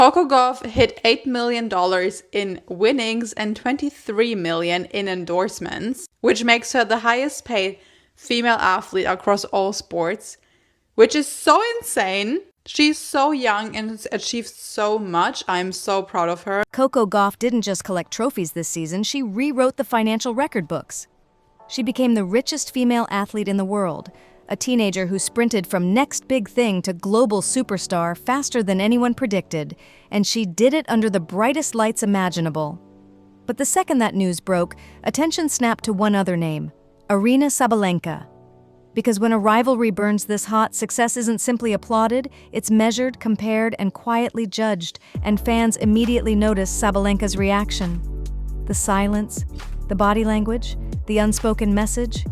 Coco Gauff hit $8 million in winnings and $23 million in endorsements, which makes her the highest paid female athlete across all sports, which is so insane. She's so young and has achieved so much. I'm so proud of her. Coco Gauff didn't just collect trophies this season, she rewrote the financial record books. She became the richest female athlete in the world, a teenager who sprinted from next big thing to global superstar faster than anyone predicted, and she did it under the brightest lights imaginable. But the second that news broke, attention snapped to one other name, Aryna Sabalenka. Because when a rivalry burns this hot, success isn't simply applauded, it's measured, compared, and quietly judged, and fans immediately notice Sabalenka's reaction. The silence, the body language, the unspoken message.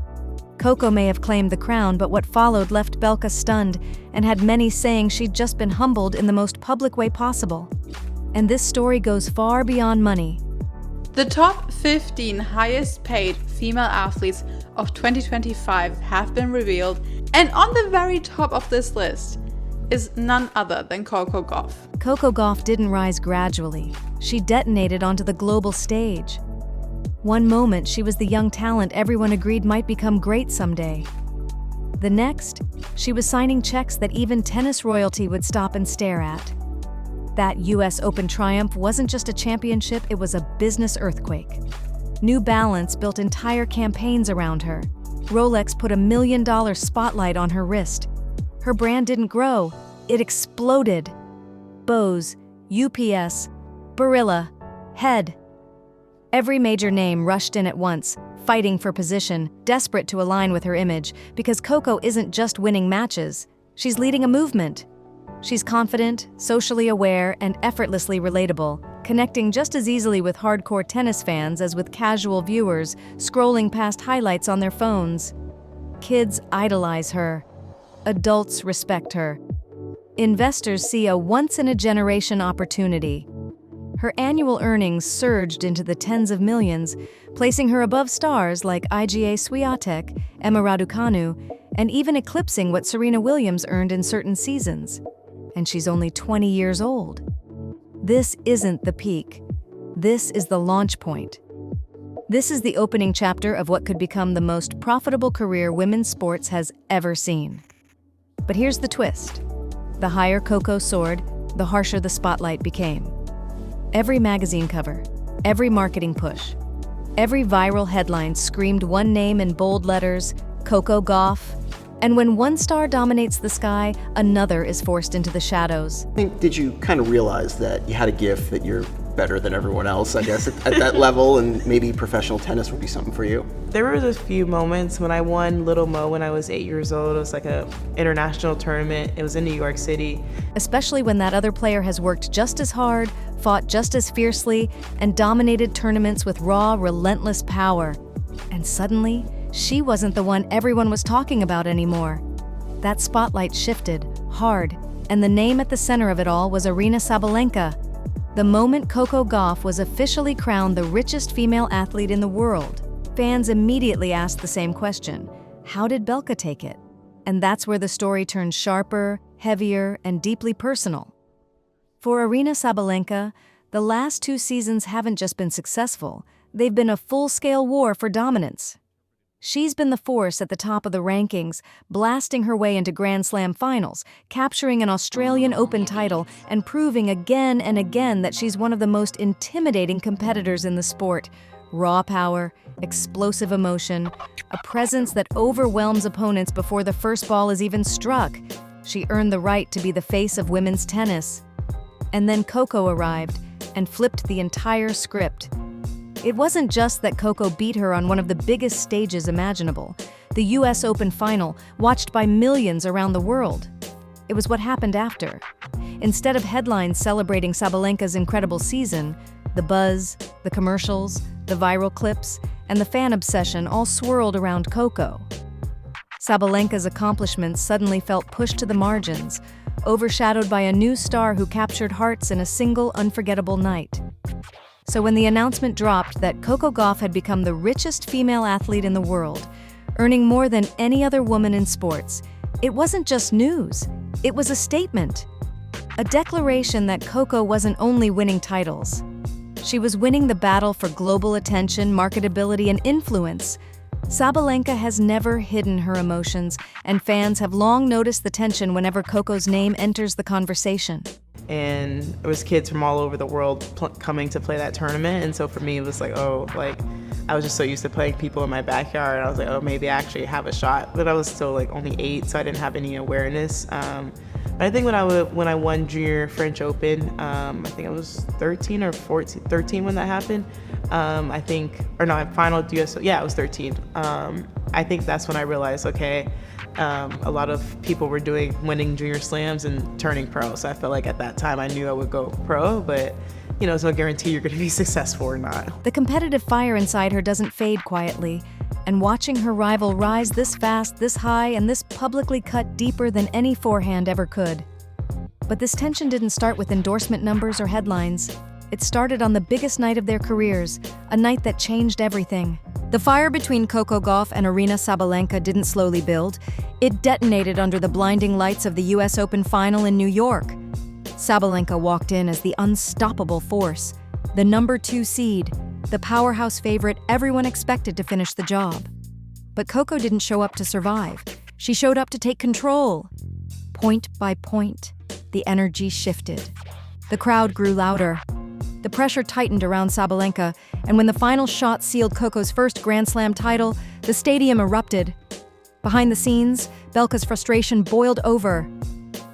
Coco may have claimed the crown, but what followed left Belka stunned and had many saying she'd just been humbled in the most public way possible. And this story goes far beyond money. The top 15 highest paid female athletes of 2025 have been revealed, and on the very top of this list is none other than Coco Gauff. Coco Gauff didn't rise gradually. She detonated onto the global stage. One moment, she was the young talent everyone agreed might become great someday. The next, she was signing checks that even tennis royalty would stop and stare at. That US Open triumph wasn't just a championship, it was a business earthquake. New Balance built entire campaigns around her. Rolex put $1 million spotlight on her wrist. Her brand didn't grow, it exploded. Bose, UPS, Barilla, Head. Every major name rushed in at once, fighting for position, desperate to align with her image, because Coco isn't just winning matches, she's leading a movement. She's confident, socially aware, and effortlessly relatable, connecting just as easily with hardcore tennis fans as with casual viewers scrolling past highlights on their phones. Kids idolize her. Adults respect her. Investors see a once-in-a-generation opportunity. Her annual earnings surged into the tens of millions, placing her above stars like Iga Swiatek, Emma Raducanu, and even eclipsing what Serena Williams earned in certain seasons. And she's only 20 years old. This isn't the peak. This is the launch point. This is the opening chapter of what could become the most profitable career women's sports has ever seen. But here's the twist. The higher Coco soared, the harsher the spotlight became. Every magazine cover, every marketing push, every viral headline screamed one name in bold letters, Coco Gauff. And when one star dominates the sky, another is forced into the shadows. Did you kind of realize that you had a gift, that you're better than everyone else, I guess, at that level, and maybe professional tennis would be something for you? There was a few moments when I won Little Mo when I was 8 years old. It was like an international tournament. It was in New York City. Especially when that other player has worked just as hard, fought just as fiercely, and dominated tournaments with raw, relentless power. And suddenly, she wasn't the one everyone was talking about anymore. That spotlight shifted, hard, and the name at the center of it all was Aryna Sabalenka. The moment Coco Gauff was officially crowned the richest female athlete in the world, fans immediately asked the same question: how did Belka take it? And that's where the story turned sharper, heavier, and deeply personal. For Aryna Sabalenka, the last 2 seasons haven't just been successful, they've been a full-scale war for dominance. She's been the force at the top of the rankings, blasting her way into Grand Slam finals, capturing an Australian Open title, and proving again and again that she's one of the most intimidating competitors in the sport. Raw power, explosive emotion, a presence that overwhelms opponents before the first ball is even struck. She earned the right to be the face of women's tennis. And then Coco arrived and flipped the entire script. It wasn't just that Coco beat her on one of the biggest stages imaginable, the US Open final, watched by millions around the world. It was what happened after. Instead of headlines celebrating Sabalenka's incredible season, the buzz, the commercials, the viral clips, and the fan obsession all swirled around Coco. Sabalenka's accomplishments suddenly felt pushed to the margins, overshadowed by a new star who captured hearts in a single unforgettable night. So when the announcement dropped that Coco Gauff had become the richest female athlete in the world, earning more than any other woman in sports, it wasn't just news, it was a statement. a declaration that Coco wasn't only winning titles. She was winning the battle for global attention, marketability, and influence. Sabalenka has never hidden her emotions, and fans have long noticed the tension whenever Coco's name enters the conversation. And it was kids from all over the world coming to play that tournament. And so for me, it was like, oh, like, I was just so used to playing people in my backyard. I was like, oh, maybe I actually have a shot. But I was still like only 8, so I didn't have any awareness. But I think when I won Junior French Open, I think I was 13 or 14, 13 when that happened. Final US, yeah, I was 13. I think that's when I realized, okay, a lot of people were winning junior slams and turning pro. So I felt like at that time I knew I would go pro, but it's no guarantee you're going to be successful or not. The competitive fire inside her doesn't fade quietly, and watching her rival rise this fast, this high, and this publicly cut deeper than any forehand ever could. But this tension didn't start with endorsement numbers or headlines. It started on the biggest night of their careers, a night that changed everything. The fire between Coco Gauff and Aryna Sabalenka didn't slowly build. It detonated under the blinding lights of the US Open final in New York. Sabalenka walked in as the unstoppable force, the number 2 seed, the powerhouse favorite everyone expected to finish the job. But Coco didn't show up to survive. She showed up to take control. Point by point, the energy shifted. The crowd grew louder. The pressure tightened around Sabalenka, and when the final shot sealed Coco's first Grand Slam title, the stadium erupted. Behind the scenes, Belka's frustration boiled over.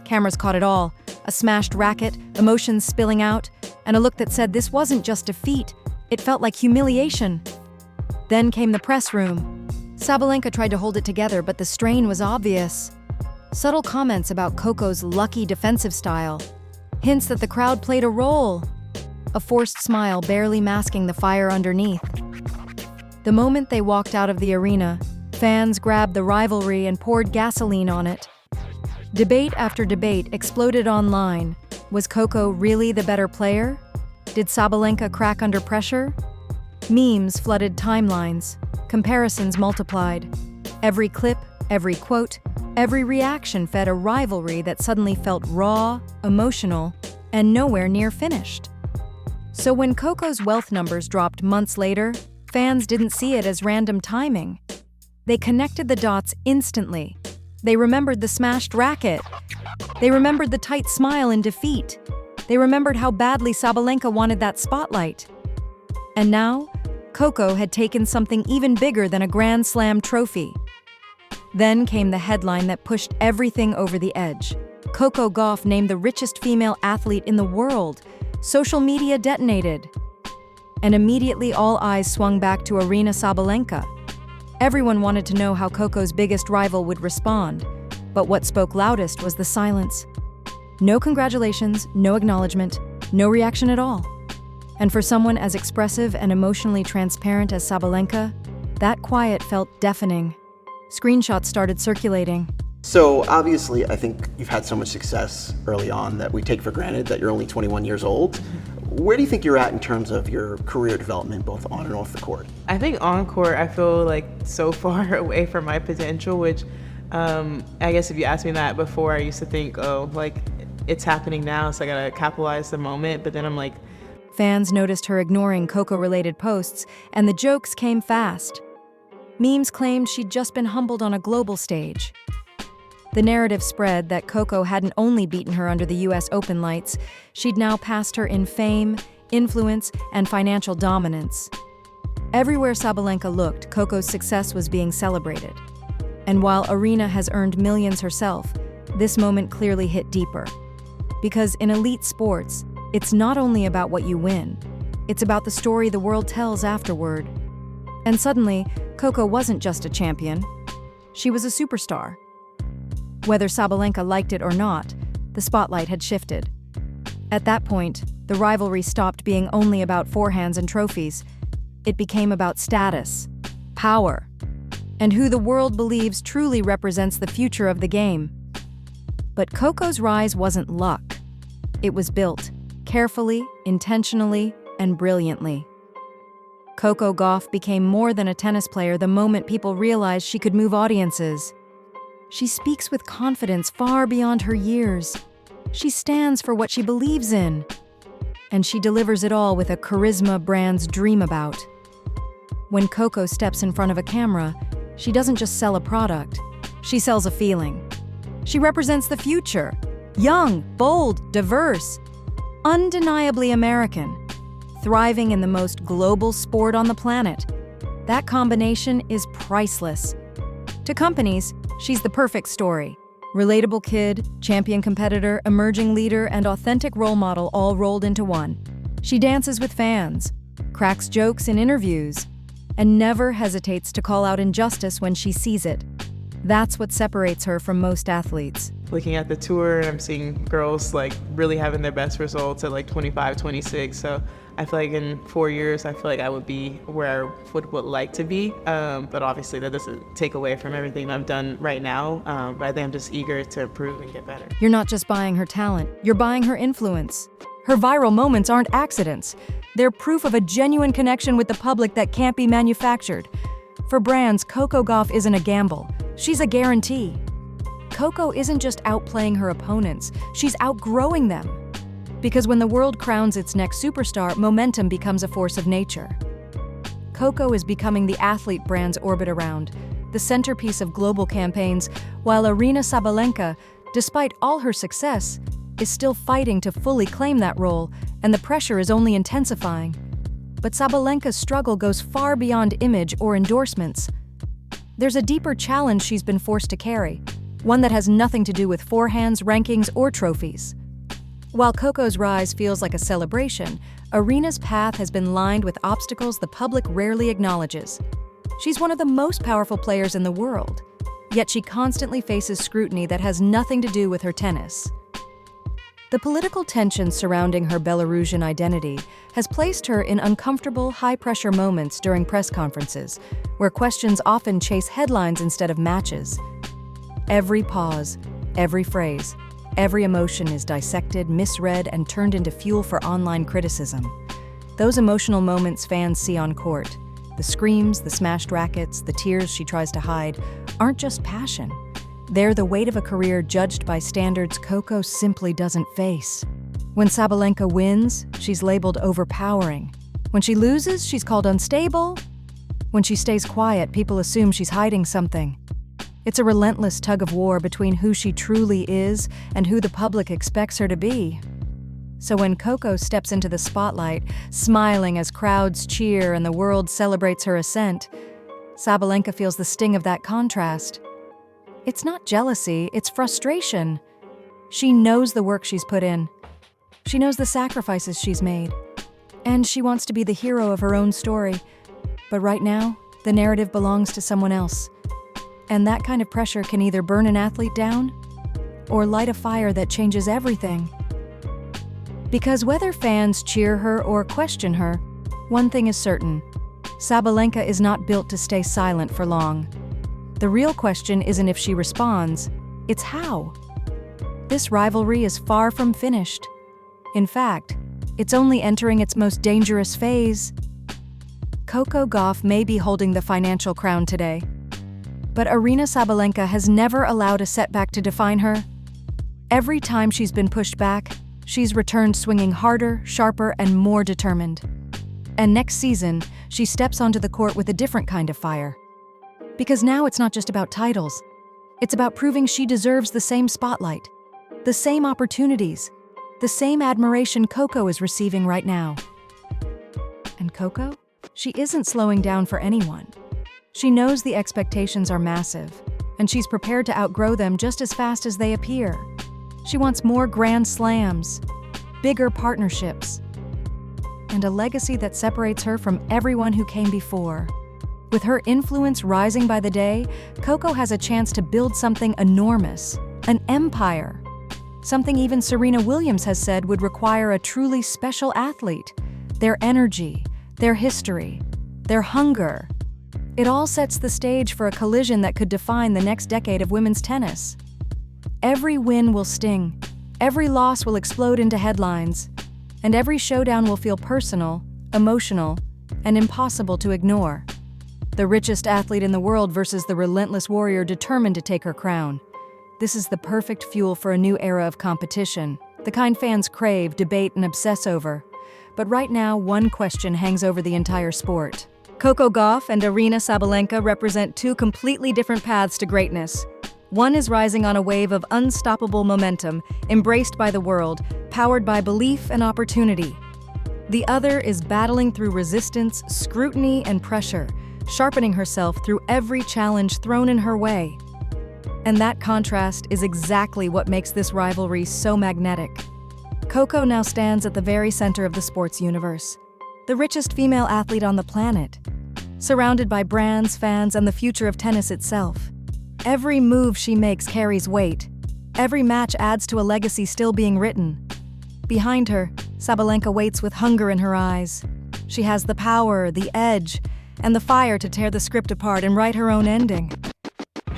Cameras caught it all, a smashed racket, emotions spilling out, and a look that said this wasn't just defeat, it felt like humiliation. Then came the press room. Sabalenka tried to hold it together, but the strain was obvious. Subtle comments about Coco's lucky defensive style, hints that the crowd played a role. A forced smile barely masking the fire underneath. The moment they walked out of the arena, fans grabbed the rivalry and poured gasoline on it. Debate after debate exploded online. Was Coco really the better player? Did Sabalenka crack under pressure? Memes flooded timelines. Comparisons multiplied. Every clip, every quote, every reaction fed a rivalry that suddenly felt raw, emotional, and nowhere near finished. So when Coco's wealth numbers dropped months later, fans didn't see it as random timing. They connected the dots instantly. They remembered the smashed racket. They remembered the tight smile in defeat. They remembered how badly Sabalenka wanted that spotlight. And now, Coco had taken something even bigger than a Grand Slam trophy. Then came the headline that pushed everything over the edge. Coco Gauff named the richest female athlete in the world. Social media detonated. And immediately all eyes swung back to Aryna Sabalenka. Everyone wanted to know how Coco's biggest rival would respond, but what spoke loudest was the silence. No congratulations, no acknowledgement, no reaction at all. And for someone as expressive and emotionally transparent as Sabalenka, that quiet felt deafening. Screenshots started circulating. So obviously, I think you've had so much success early on that we take for granted that you're only 21 years old. Where do you think you're at in terms of your career development, both on and off the court? I think on court, I feel like so far away from my potential, which I guess if you asked me that before, I used to think, oh, like it's happening now, so I gotta capitalize the moment. But then I'm like, fans noticed her ignoring Coco-related posts, and the jokes came fast. Memes claimed she'd just been humbled on a global stage. The narrative spread that Coco hadn't only beaten her under the US Open lights, she'd now passed her in fame, influence, and financial dominance. Everywhere Sabalenka looked, Coco's success was being celebrated. And while Aryna has earned millions herself, this moment clearly hit deeper. Because in elite sports, it's not only about what you win, it's about the story the world tells afterward. And suddenly, Coco wasn't just a champion, she was a superstar. Whether Sabalenka liked it or not, the spotlight had shifted. At that point, the rivalry stopped being only about forehands and trophies. It became about status, power, and who the world believes truly represents the future of the game. But Coco's rise wasn't luck. It was built, carefully, intentionally, and brilliantly. Coco Gauff became more than a tennis player the moment people realized she could move audiences. She speaks with confidence far beyond her years. She stands for what she believes in. And she delivers it all with a charisma brands dream about. When Coco steps in front of a camera, she doesn't just sell a product, she sells a feeling. She represents the future. Young, bold, diverse, undeniably American, thriving in the most global sport on the planet. That combination is priceless. To companies, she's the perfect story. Relatable kid, champion competitor, emerging leader, and authentic role model all rolled into one. She dances with fans, cracks jokes in interviews, and never hesitates to call out injustice when she sees it. That's what separates her from most athletes. Looking at the tour, I'm seeing girls like really having their best results at like 25, 26. So I feel like in 4 years, I feel like I would be where I would like to be. But obviously that doesn't take away from everything I've done right now. But I think I'm just eager to improve and get better. You're not just buying her talent, you're buying her influence. Her viral moments aren't accidents. They're proof of a genuine connection with the public that can't be manufactured. For brands, Coco Gauff isn't a gamble. She's a guarantee. Coco isn't just outplaying her opponents, she's outgrowing them. Because when the world crowns its next superstar, momentum becomes a force of nature. Coco is becoming the athlete brands orbit around, the centerpiece of global campaigns, while Aryna Sabalenka, despite all her success, is still fighting to fully claim that role, and the pressure is only intensifying. But Sabalenka's struggle goes far beyond image or endorsements. There's a deeper challenge she's been forced to carry, one that has nothing to do with forehands, rankings, or trophies. While Coco's rise feels like a celebration, Aryna's path has been lined with obstacles the public rarely acknowledges. She's one of the most powerful players in the world, yet she constantly faces scrutiny that has nothing to do with her tennis. The political tension surrounding her Belarusian identity has placed her in uncomfortable, high-pressure moments during press conferences, where questions often chase headlines instead of matches. Every pause, every phrase, every emotion is dissected, misread, and turned into fuel for online criticism. Those emotional moments fans see on court, the screams, the smashed rackets, the tears she tries to hide, aren't just passion. They're the weight of a career judged by standards Coco simply doesn't face. When Sabalenka wins, she's labeled overpowering. When she loses, she's called unstable. When she stays quiet, people assume she's hiding something. It's a relentless tug of war between who she truly is and who the public expects her to be. So when Coco steps into the spotlight, smiling as crowds cheer and the world celebrates her ascent, Sabalenka feels the sting of that contrast. It's not jealousy, it's frustration. She knows the work she's put in. She knows the sacrifices she's made. And she wants to be the hero of her own story. But right now, the narrative belongs to someone else. And that kind of pressure can either burn an athlete down or light a fire that changes everything. Because whether fans cheer her or question her, one thing is certain: Sabalenka is not built to stay silent for long. The real question isn't if she responds, it's how. This rivalry is far from finished. In fact, it's only entering its most dangerous phase. Coco Gauff may be holding the financial crown today, but Aryna Sabalenka has never allowed a setback to define her. Every time she's been pushed back, she's returned swinging harder, sharper, and more determined. And next season, she steps onto the court with a different kind of fire. Because now it's not just about titles. It's about proving she deserves the same spotlight, the same opportunities, the same admiration Coco is receiving right now. And Coco? She isn't slowing down for anyone. She knows the expectations are massive, and she's prepared to outgrow them just as fast as they appear. She wants more grand slams, bigger partnerships, and a legacy that separates her from everyone who came before. With her influence rising by the day, Coco has a chance to build something enormous, an empire. Something even Serena Williams has said would require a truly special athlete. Their energy, their history, their hunger. It all sets the stage for a collision that could define the next decade of women's tennis. Every win will sting, every loss will explode into headlines, and every showdown will feel personal, emotional, and impossible to ignore. The richest athlete in the world versus the relentless warrior determined to take her crown. This is the perfect fuel for a new era of competition, the kind fans crave, debate, and obsess over. But right now, one question hangs over the entire sport. Coco Gauff and Aryna Sabalenka represent two completely different paths to greatness. One is rising on a wave of unstoppable momentum, embraced by the world, powered by belief and opportunity. The other is battling through resistance, scrutiny, and pressure, sharpening herself through every challenge thrown in her way. And that contrast is exactly what makes this rivalry so magnetic. Coco now stands at the very center of the sports universe, the richest female athlete on the planet, surrounded by brands, fans, and the future of tennis itself. Every move she makes carries weight. Every match adds to a legacy still being written. Behind her, Sabalenka waits with hunger in her eyes. She has the power, the edge, and the fire to tear the script apart and write her own ending.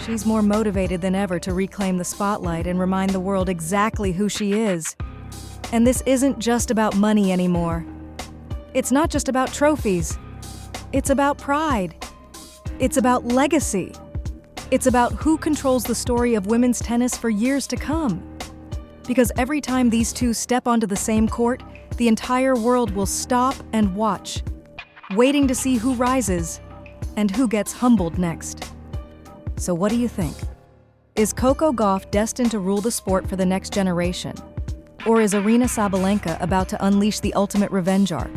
She's more motivated than ever to reclaim the spotlight and remind the world exactly who she is. And this isn't just about money anymore. It's not just about trophies. It's about pride. It's about legacy. It's about who controls the story of women's tennis for years to come. Because every time these two step onto the same court, the entire world will stop and watch, waiting to see who rises and who gets humbled next. So what do you think? Is Coco Gauff destined to rule the sport for the next generation? Or is Aryna Sabalenka about to unleash the ultimate revenge arc?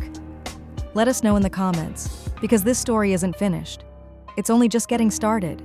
Let us know in the comments, because this story isn't finished. It's only just getting started.